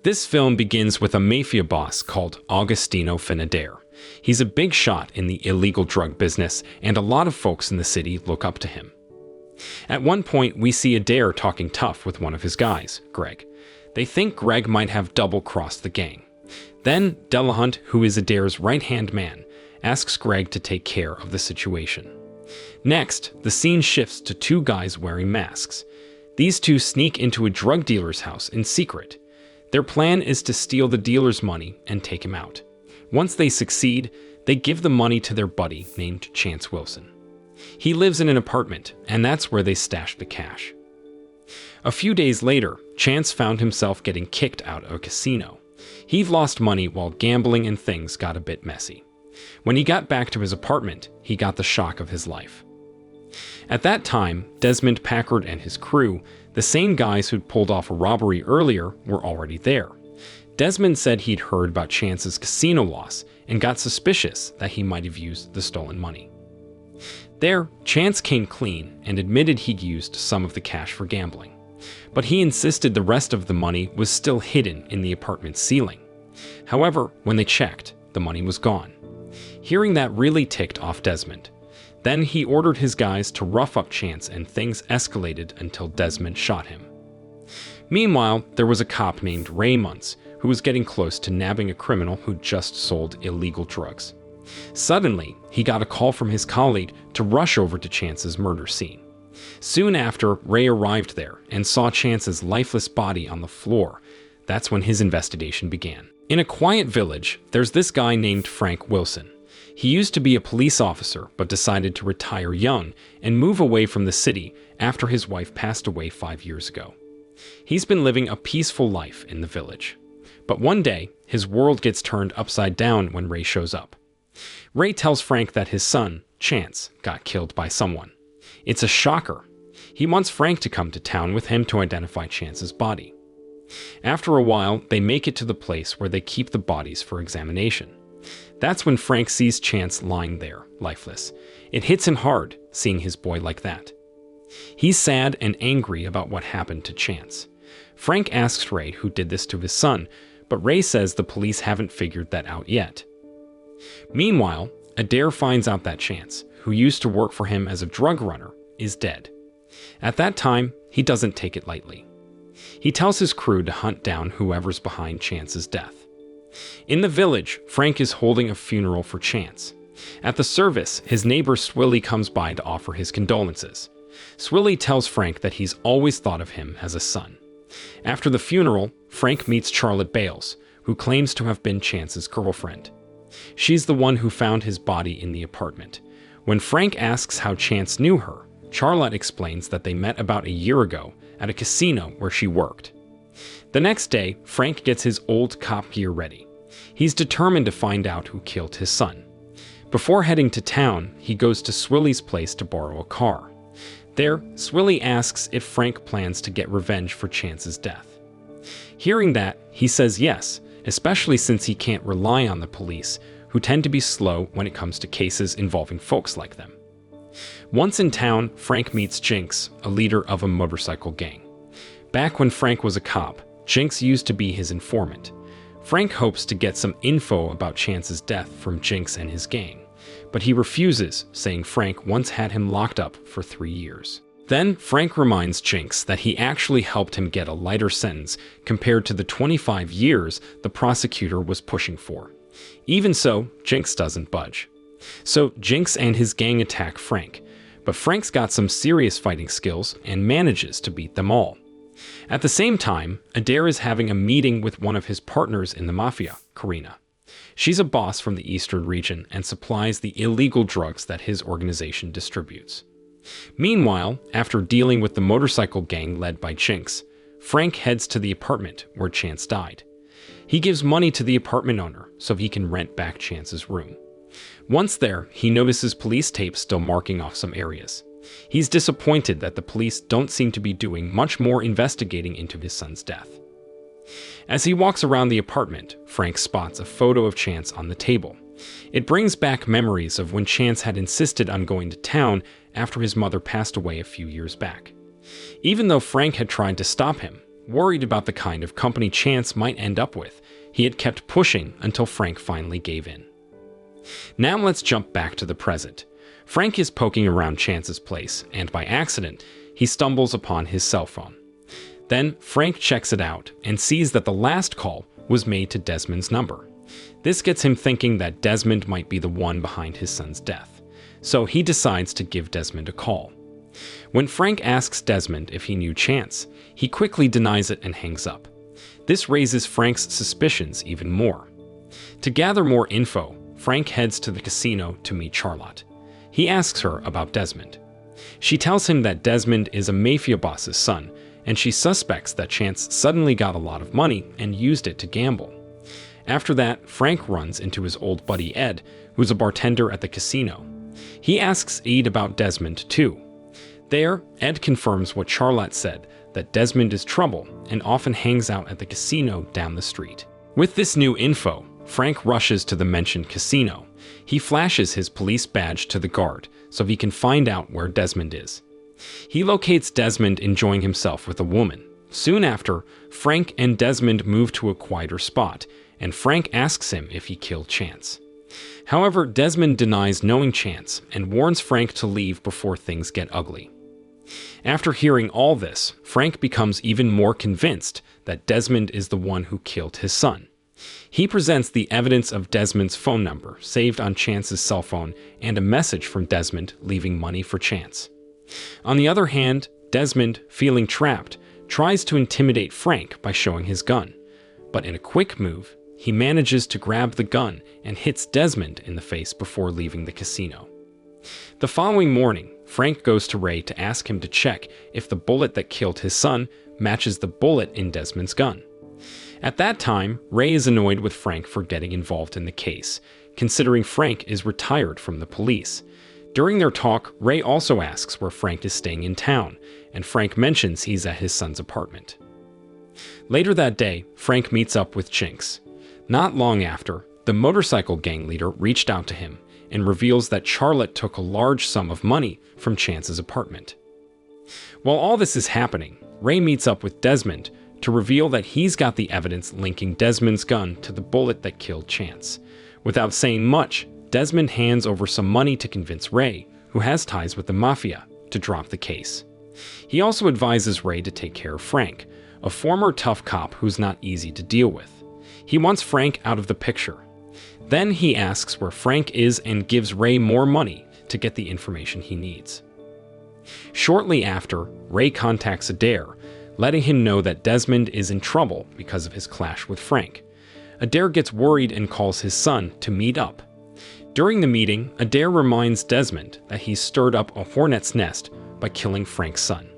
This film begins with a mafia boss called Agostino Finadere. He's a big shot in the illegal drug business, and a lot of folks in the city look up to him. At one point, we see Adair talking tough with one of his guys, Greg. They think Greg might have double-crossed the gang. Then, Delahunt, who is Adair's right-hand man, asks Greg to take care of the situation. Next, the scene shifts to two guys wearing masks. These two sneak into a drug dealer's house in secret. Their plan is to steal the dealer's money and take him out. Once they succeed, they give the money to their buddy named Chance Wilson. He lives in an apartment, and that's where they stash the cash. A few days later, Chance found himself getting kicked out of a casino. He'd lost money while gambling and things got a bit messy. When he got back to his apartment, he got the shock of his life. At that time, Desmond Packard and his crew, the same guys who'd pulled off a robbery earlier, were already there. Desmond said he'd heard about Chance's casino loss and got suspicious that he might have used the stolen money. There, Chance came clean and admitted he'd used some of the cash for gambling. But he insisted the rest of the money was still hidden in the apartment's ceiling. However, when they checked, the money was gone. Hearing that really ticked off Desmond. Then he ordered his guys to rough up Chance, and things escalated until Desmond shot him. Meanwhile, there was a cop named Ray Muntz who was getting close to nabbing a criminal who'd just sold illegal drugs. Suddenly, he got a call from his colleague to rush over to Chance's murder scene. Soon after, Ray arrived there and saw Chance's lifeless body on the floor. That's when his investigation began. In a quiet village, there's this guy named Frank Wilson. He used to be a police officer, but decided to retire young and move away from the city after his wife passed away 5 years ago. He's been living a peaceful life in the village. But one day, his world gets turned upside down when Ray shows up. Ray tells Frank that his son, Chance, got killed by someone. It's a shocker. He wants Frank to come to town with him to identify Chance's body. After a while, they make it to the place where they keep the bodies for examination. That's when Frank sees Chance lying there, lifeless. It hits him hard, seeing his boy like that. He's sad and angry about what happened to Chance. Frank asks Ray who did this to his son, but Ray says the police haven't figured that out yet. Meanwhile, Adair finds out that Chance, who used to work for him as a drug runner, is dead. At that time, he doesn't take it lightly. He tells his crew to hunt down whoever's behind Chance's death. In the village, Frank is holding a funeral for Chance. At the service, his neighbor Swilly comes by to offer his condolences. Swilly tells Frank that he's always thought of him as a son. After the funeral, Frank meets Charlotte Bales, who claims to have been Chance's girlfriend. She's the one who found his body in the apartment. When Frank asks how Chance knew her, Charlotte explains that they met about a year ago at a casino where she worked. The next day, Frank gets his old cop gear ready. He's determined to find out who killed his son. Before heading to town, he goes to Swilly's place to borrow a car. There, Swilly asks if Frank plans to get revenge for Chance's death. Hearing that, he says yes, especially since he can't rely on the police, who tend to be slow when it comes to cases involving folks like them. Once in town, Frank meets Jinx, a leader of a motorcycle gang. Back when Frank was a cop, Jinx used to be his informant. Frank hopes to get some info about Chance's death from Jinx and his gang, but he refuses, saying Frank once had him locked up for 3 years. Then, Frank reminds Jinx that he actually helped him get a lighter sentence compared to the 25 years the prosecutor was pushing for. Even so, Jinx doesn't budge. So, Jinx and his gang attack Frank, but Frank's got some serious fighting skills and manages to beat them all. At the same time, Adair is having a meeting with one of his partners in the mafia, Karina. She's a boss from the eastern region and supplies the illegal drugs that his organization distributes. Meanwhile, after dealing with the motorcycle gang led by Jinx, Frank heads to the apartment where Chance died. He gives money to the apartment owner so he can rent back Chance's room. Once there, he notices police tapes still marking off some areas. He's disappointed that the police don't seem to be doing much more investigating into his son's death. As he walks around the apartment, Frank spots a photo of Chance on the table. It brings back memories of when Chance had insisted on going to town after his mother passed away a few years back. Even though Frank had tried to stop him, worried about the kind of company Chance might end up with, he had kept pushing until Frank finally gave in. Now let's jump back to the present. Frank is poking around Chance's place, and by accident, he stumbles upon his cell phone. Then Frank checks it out and sees that the last call was made to Desmond's number. This gets him thinking that Desmond might be the one behind his son's death, so he decides to give Desmond a call. When Frank asks Desmond if he knew Chance, he quickly denies it and hangs up. This raises Frank's suspicions even more. To gather more info, Frank heads to the casino to meet Charlotte. He asks her about Desmond. She tells him that Desmond is a mafia boss's son, and she suspects that Chance suddenly got a lot of money and used it to gamble. After that, Frank runs into his old buddy Ed, who's a bartender at the casino. He asks Ed about Desmond too. There, Ed confirms what Charlotte said, that Desmond is trouble and often hangs out at the casino down the street. With this new info, Frank rushes to the mentioned casino. He flashes his police badge to the guard so he can find out where Desmond is. He locates Desmond enjoying himself with a woman. Soon after, Frank and Desmond move to a quieter spot, and Frank asks him if he killed Chance. However, Desmond denies knowing Chance and warns Frank to leave before things get ugly. After hearing all this, Frank becomes even more convinced that Desmond is the one who killed his son. He presents the evidence of Desmond's phone number saved on Chance's cell phone and a message from Desmond leaving money for Chance. On the other hand, Desmond, feeling trapped, tries to intimidate Frank by showing his gun. But in a quick move, he manages to grab the gun and hits Desmond in the face before leaving the casino. The following morning, Frank goes to Ray to ask him to check if the bullet that killed his son matches the bullet in Desmond's gun. At that time, Ray is annoyed with Frank for getting involved in the case, considering Frank is retired from the police. During their talk, Ray also asks where Frank is staying in town, and Frank mentions he's at his son's apartment. Later that day, Frank meets up with Jinx. Not long after, the motorcycle gang leader reached out to him and reveals that Charlotte took a large sum of money from Chance's apartment. While all this is happening, Ray meets up with Desmond to reveal that he's got the evidence linking Desmond's gun to the bullet that killed Chance. Without saying much, Desmond hands over some money to convince Ray, who has ties with the mafia, to drop the case. He also advises Ray to take care of Frank, a former tough cop who's not easy to deal with. He wants Frank out of the picture. Then he asks where Frank is and gives Ray more money to get the information he needs. Shortly after, Ray contacts Adair, letting him know that Desmond is in trouble because of his clash with Frank. Adair gets worried and calls his son to meet up. During the meeting, Adair reminds Desmond that he stirred up a hornet's nest by killing Frank's son.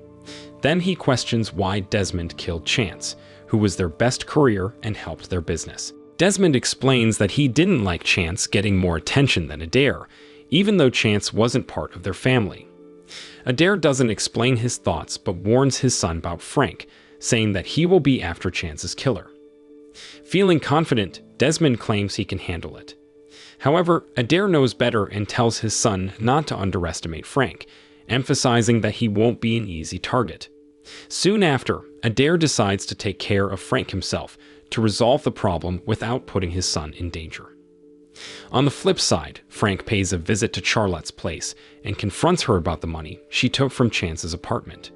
Then he questions why Desmond killed Chance, who was their best career and helped their business. Desmond explains that he didn't like Chance getting more attention than Adair, even though Chance wasn't part of their family. Adair doesn't explain his thoughts but warns his son about Frank, saying that he will be after Chance's killer. Feeling confident, Desmond claims he can handle it. However, Adair knows better and tells his son not to underestimate Frank, emphasizing that he won't be an easy target. Soon after, Adair decides to take care of Frank himself to resolve the problem without putting his son in danger. On the flip side, Frank pays a visit to Charlotte's place and confronts her about the money she took from Chance's apartment.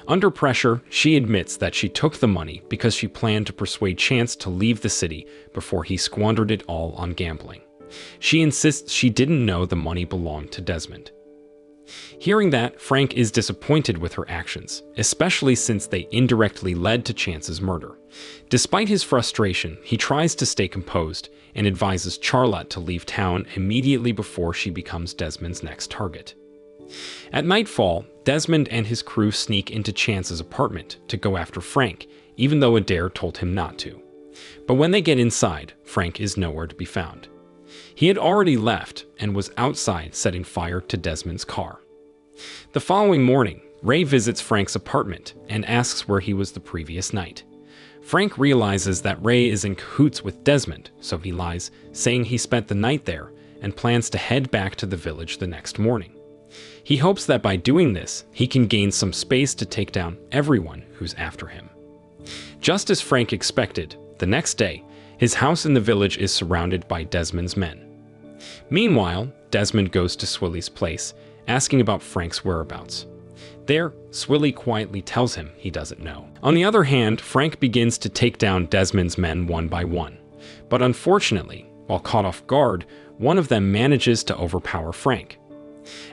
Under pressure, she admits that she took the money because she planned to persuade Chance to leave the city before he squandered it all on gambling. She insists she didn't know the money belonged to Desmond. Hearing that, Frank is disappointed with her actions, especially since they indirectly led to Chance's murder. Despite his frustration, he tries to stay composed and advises Charlotte to leave town immediately before she becomes Desmond's next target. At nightfall, Desmond and his crew sneak into Chance's apartment to go after Frank, even though Adair told him not to. But when they get inside, Frank is nowhere to be found. He had already left and was outside setting fire to Desmond's car. The following morning, Ray visits Frank's apartment and asks where he was the previous night. Frank realizes that Ray is in cahoots with Desmond, so he lies, saying he spent the night there and plans to head back to the village the next morning. He hopes that by doing this, he can gain some space to take down everyone who's after him. Just as Frank expected, the next day, his house in the village is surrounded by Desmond's men. Meanwhile, Desmond goes to Swilly's place, asking about Frank's whereabouts. There, Swilly quietly tells him he doesn't know. On the other hand, Frank begins to take down Desmond's men one by one. But unfortunately, while caught off guard, one of them manages to overpower Frank.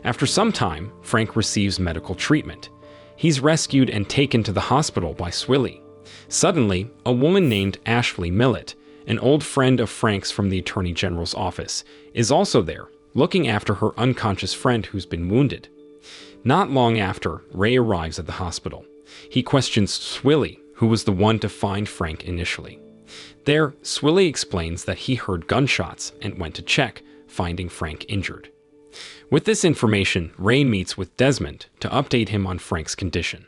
After some time, Frank receives medical treatment. He's rescued and taken to the hospital by Swilly. Suddenly, a woman named Ashley Millett, an old friend of Frank's from the Attorney General's office, is also there, looking after her unconscious friend who's been wounded. Not long after, Ray arrives at the hospital. He questions Swilly, who was the one to find Frank initially. There, Swilly explains that he heard gunshots and went to check, finding Frank injured. With this information, Ray meets with Desmond to update him on Frank's condition.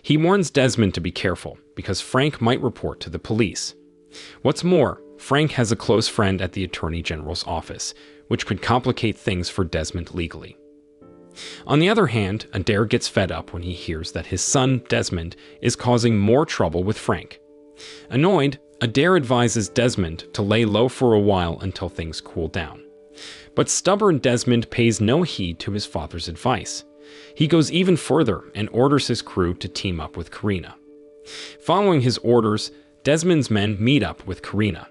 He warns Desmond to be careful, because Frank might report to the police. What's more, Frank has a close friend at the Attorney General's office, which could complicate things for Desmond legally. On the other hand, Adair gets fed up when he hears that his son, Desmond, is causing more trouble with Frank. Annoyed, Adair advises Desmond to lay low for a while until things cool down. But stubborn Desmond pays no heed to his father's advice. He goes even further and orders his crew to team up with Karina. Following his orders, Desmond's men meet up with Karina.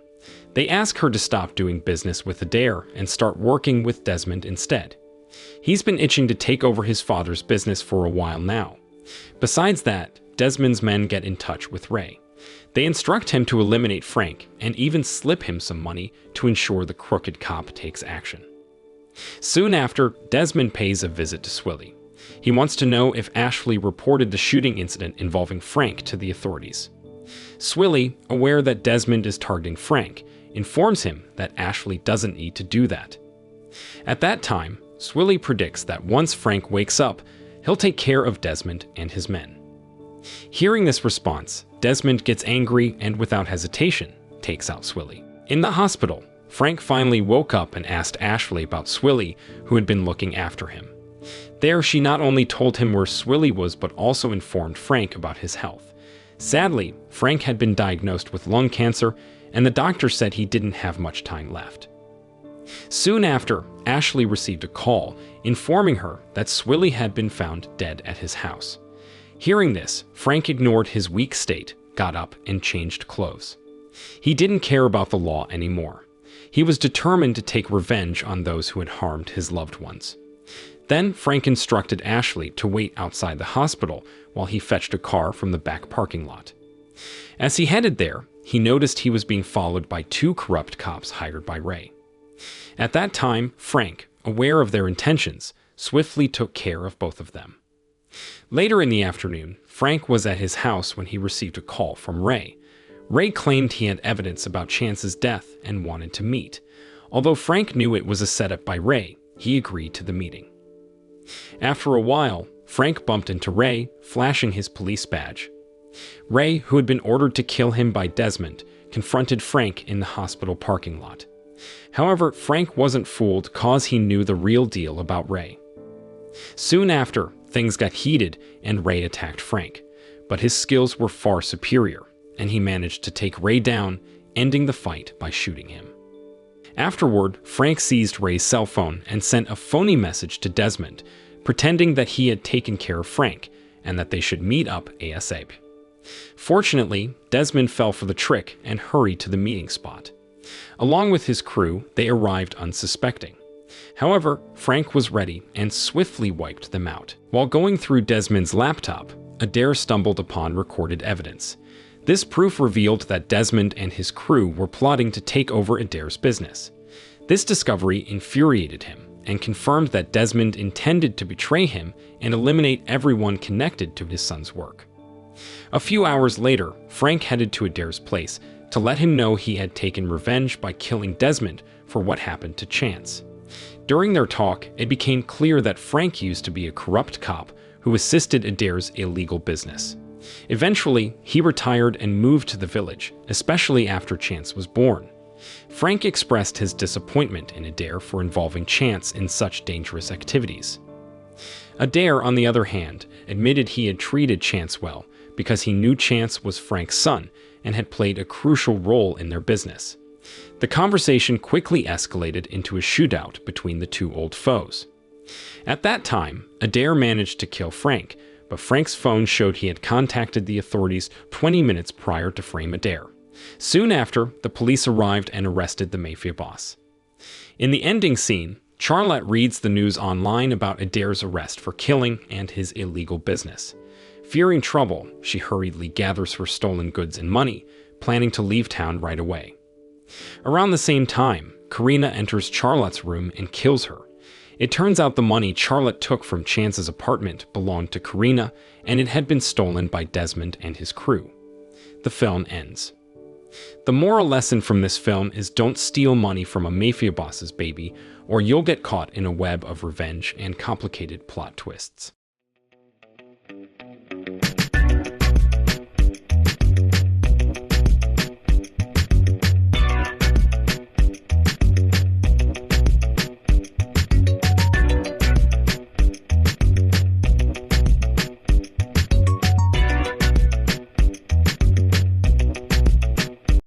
They ask her to stop doing business with Adair and start working with Desmond instead. He's been itching to take over his father's business for a while now. Besides that, Desmond's men get in touch with Ray. They instruct him to eliminate Frank and even slip him some money to ensure the crooked cop takes action. Soon after, Desmond pays a visit to Swilly. He wants to know if Ashley reported the shooting incident involving Frank to the authorities. Swilly, aware that Desmond is targeting Frank, informs him that Ashley doesn't need to do that. At that time, Swilly predicts that once Frank wakes up, he'll take care of Desmond and his men. Hearing this response, Desmond gets angry and without hesitation, takes out Swilly. In the hospital, Frank finally woke up and asked Ashley about Swilly, who had been looking after him. There, she not only told him where Swilly was, but also informed Frank about his health. Sadly, Frank had been diagnosed with lung cancer, and the doctor said he didn't have much time left. Soon after, Ashley received a call informing her that Swilly had been found dead at his house. Hearing this, Frank ignored his weak state, got up, and changed clothes. He didn't care about the law anymore. He was determined to take revenge on those who had harmed his loved ones. Then Frank instructed Ashley to wait outside the hospital while he fetched a car from the back parking lot. As he headed there, he noticed he was being followed by two corrupt cops hired by Ray. At that time, Frank, aware of their intentions, swiftly took care of both of them. Later in the afternoon, Frank was at his house when he received a call from Ray. Ray claimed he had evidence about Chance's death and wanted to meet. Although Frank knew it was a setup by Ray, he agreed to the meeting. After a while, Frank bumped into Ray, flashing his police badge. Ray, who had been ordered to kill him by Desmond, confronted Frank in the hospital parking lot. However, Frank wasn't fooled cause he knew the real deal about Ray. Soon after, things got heated and Ray attacked Frank, but his skills were far superior, and he managed to take Ray down, ending the fight by shooting him. Afterward, Frank seized Ray's cell phone and sent a phony message to Desmond, pretending that he had taken care of Frank and that they should meet up ASAP. Fortunately, Desmond fell for the trick and hurried to the meeting spot. Along with his crew, they arrived unsuspecting. However, Frank was ready and swiftly wiped them out. While going through Desmond's laptop, Adair stumbled upon recorded evidence. This proof revealed that Desmond and his crew were plotting to take over Adair's business. This discovery infuriated him and confirmed that Desmond intended to betray him and eliminate everyone connected to his son's work. A few hours later, Frank headed to Adair's place to let him know he had taken revenge by killing Desmond for what happened to Chance. During their talk, it became clear that Frank used to be a corrupt cop who assisted Adair's illegal business. Eventually, he retired and moved to the village, especially after Chance was born. Frank expressed his disappointment in Adair for involving Chance in such dangerous activities. Adair, on the other hand, admitted he had treated Chance well, because he knew Chance was Frank's son and had played a crucial role in their business. The conversation quickly escalated into a shootout between the two old foes. At that time, Adair managed to kill Frank, but Frank's phone showed he had contacted the authorities 20 minutes prior to frame Adair. Soon after, the police arrived and arrested the Mafia boss. In the ending scene, Charlotte reads the news online about Adair's arrest for killing and his illegal business. Fearing trouble, she hurriedly gathers her stolen goods and money, planning to leave town right away. Around the same time, Karina enters Charlotte's room and kills her. It turns out the money Charlotte took from Chance's apartment belonged to Karina, and it had been stolen by Desmond and his crew. The film ends. The moral lesson from this film is don't steal money from a mafia boss's baby, or you'll get caught in a web of revenge and complicated plot twists.